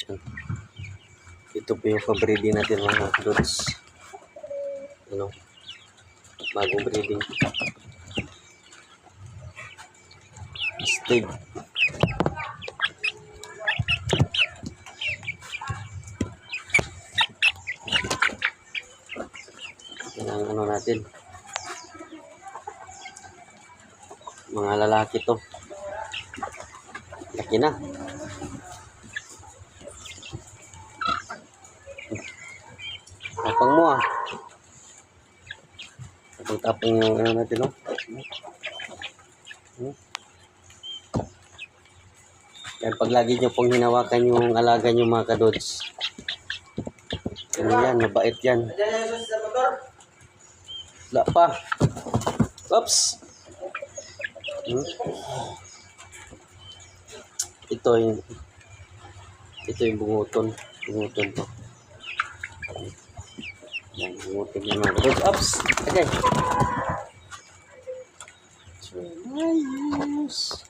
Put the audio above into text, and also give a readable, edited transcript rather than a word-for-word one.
Yan. Ito po yung pa-breeding natin mga dogs. Ano? Bagong breeding. Steve. Yan ang ano natin. Mga lalaki to. Laki na. Tapang mo ah. Tapang yung ano natin, no? Yan, pag lagi nyo pong hinawakan yung alaga nyo mga kadods. Ano yan, mabait yan. Wala pa. Oops. Ito yung bunguton. Bunguton to. Yan, bunguton yung mga kadods. Oops. Okay. So, nice.